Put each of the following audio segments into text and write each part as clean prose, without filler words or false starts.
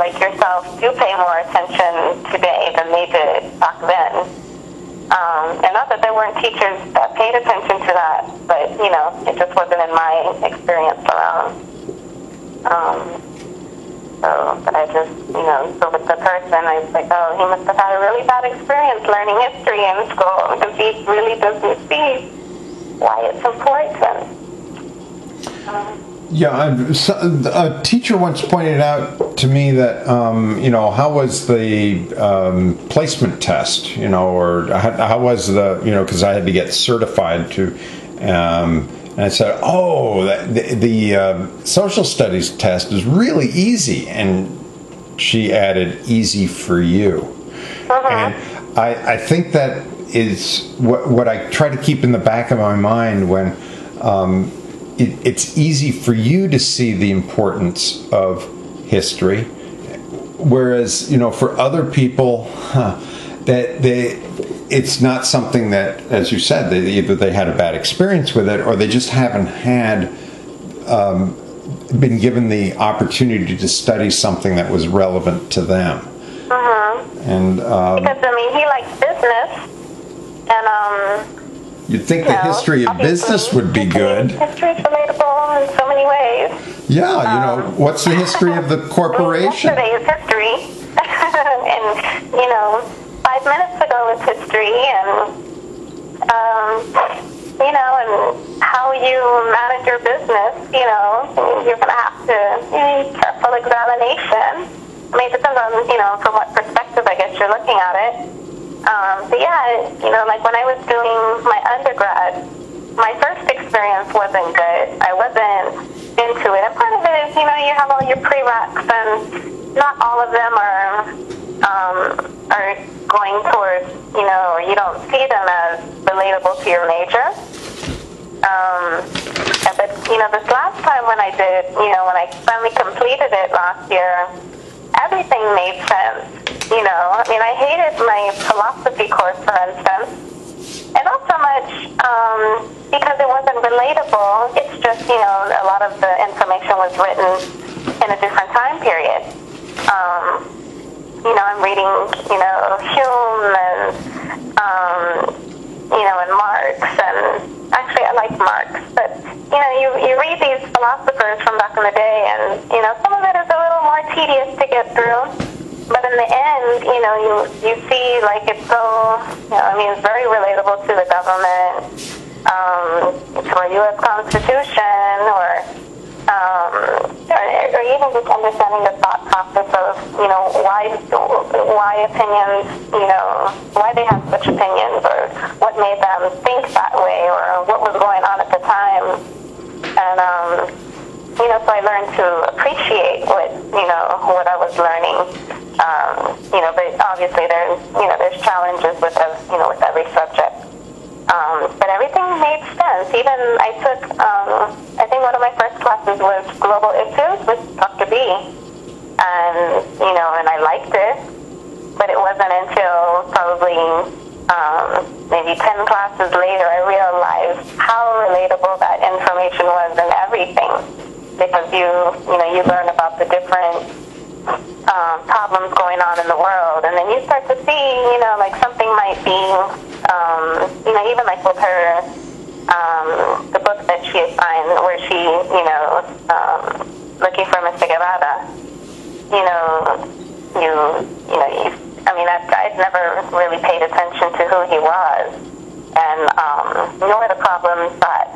like yourself do pay more attention today than they did back then. And not that there weren't teachers that paid attention to that, but, it just wasn't in my experience around. But I just, so with the person, I was like, oh, he must have had a really bad experience learning history in school because he really doesn't see why it's important. A teacher once pointed out to me that, how was the placement test, or how was the, because I had to get certified to, and I said, the social studies test is really easy. And she added, easy for you. And I think that is what I try to keep in the back of my mind when it's easy for you to see the importance of history, whereas for other people it's not something that, as you said, either they had a bad experience with it or they just haven't been given the opportunity to study something that was relevant to them. And because he likes business, and you'd think the history of business would be good. History is relatable in so many ways. Yeah, what's the history of the corporation? Yesterday is history. And, 5 minutes ago was history. And, and how you manage your business, you're going to have to careful examination. It depends on, from what perspective, I guess, you're looking at it. But yeah, like when I was doing my undergrad, my first experience wasn't good. I wasn't into it. And part of it is, you have all your prereqs, and not all of them are going towards, or you don't see them as relatable to your major. But, this last time when I did, when I finally completed it last year, everything made sense. I hated my philosophy course, for instance, and not so much because it wasn't relatable. It's just, a lot of the information was written in a different time period. I'm reading, Hume and, and Marx, and actually I like Marx, but, you read these philosophers from back in the day, and, some of it is a little more tedious to get through. But in the end, you see, like, it's so, it's very relatable to the government, to our U.S. Constitution, or even just understanding the thought process of, why opinions, why they have such opinions, or what made them think that way, or what was going on at the time. And, so I learned to appreciate what I was learning. But obviously there's challenges with every subject. But everything made sense. Even I took, I think one of my first classes was Global Issues with Dr. B. And, and I liked it. But it wasn't until probably maybe 10 classes later I realized how relatable that information was and everything. Because you learn about the different problems going on in the world, and then you start to see, like something might be, even like with her, the book that she assigned, where she, looking for Mr. Guevara, I'd never really paid attention to who he was, and nor the problems that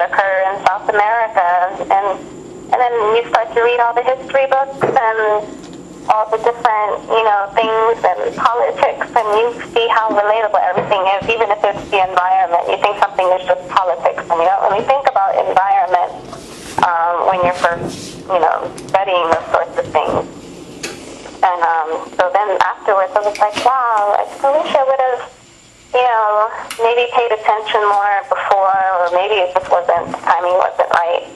occur in South America, and then you start to read all the history books and all the different, things and politics, and you see how relatable everything is, even if it's the environment. You think something is just politics, and you don't really think about environment when you're first, studying those sorts of things. And so then afterwards I was like, wow, I wish I would have, maybe paid attention more before, or maybe it just wasn't, timing wasn't right.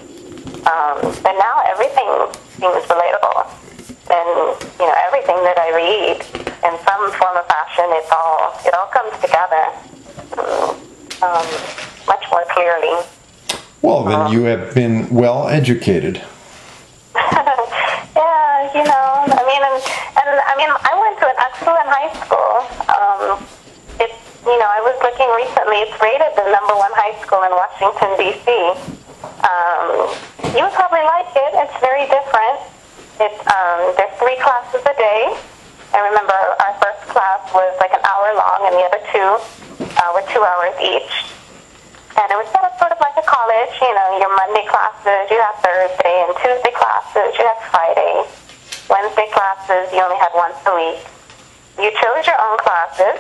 But now everything seems relatable. And, everything that I read in some form or fashion, it all comes together much more clearly. Well, then you have been well educated. Yeah, I went to an excellent high school. I was looking recently. It's rated the #1 high school in Washington, D.C. You would probably like it. It's very different. There's 3 classes a day. I remember our first class was like an hour long, and the other 2 were 2 hours each. And it was set up sort of like a college. Your Monday classes, you have Thursday, and Tuesday classes, you have Friday. Wednesday classes, you only had once a week. You chose your own classes.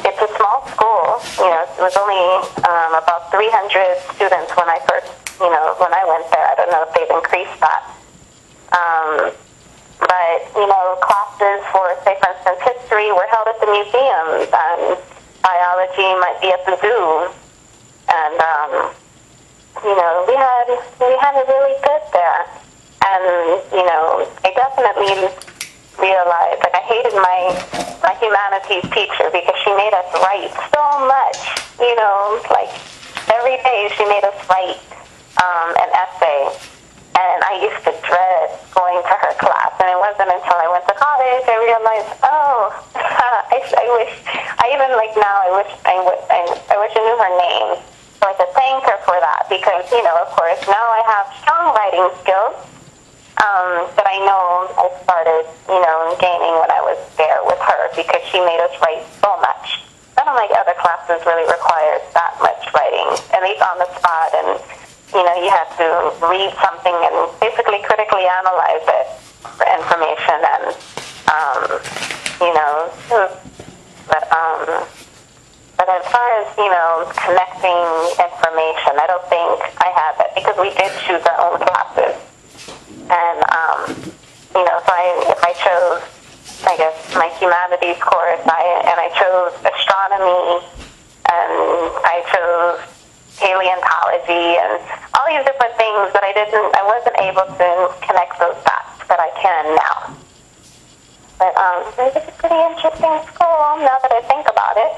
It's a small school. It was only about 300 students when I first, when I went there. I don't know if they've increased that. But classes for, say, for instance, history were held at the museums, and biology might be at the zoo. And, we had it really good there. And, I definitely realized, I hated my humanities teacher because she made us write so much, every day she made us write an essay. And I used to dread going to her class. And it wasn't until I went to college I realized, I wish I knew her name so I could thank her for that, because, of course, now I have strong writing skills that I know I started, gaining when I was there with her, because she made us write so much. None of my other classes really required that much writing, at least on the spot, and, you had to read something and basically critically analyze it for information, and, but as far as, connecting information, I don't think I have it, because we did choose our own classes. And, so if I chose, I guess, my humanities course, I chose astronomy, and I chose paleontology, and all these different things, but I wasn't able to connect those dots that I can now. But, it was a pretty interesting school, now that I think about it.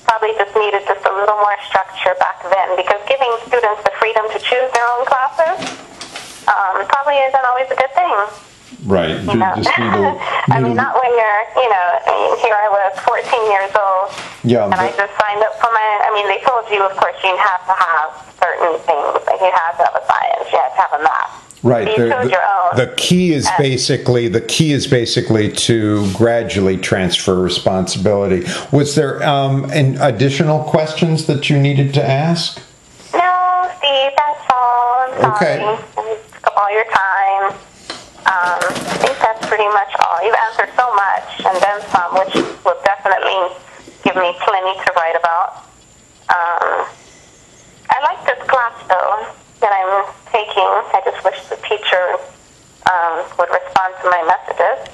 Probably just needed just a little more structure back then, because giving students the freedom to choose their own classes probably isn't always a good thing. Right. Not when you're, here I was 14 years old, and I just signed up for they told you, of course, you have to have certain things. Like you have to have a science, you have to have a math. Right. So you chose your own. The key is basically to gradually transfer responsibility. Was there additional questions that you needed to ask? No, Steve, that's all. I'm sorry. Okay. I took up all your time. I think that's pretty much all. You've answered so much, and then some, which will definitely give me plenty to write about. I like this class, though, that I'm taking. I just wish the teacher would respond to my messages.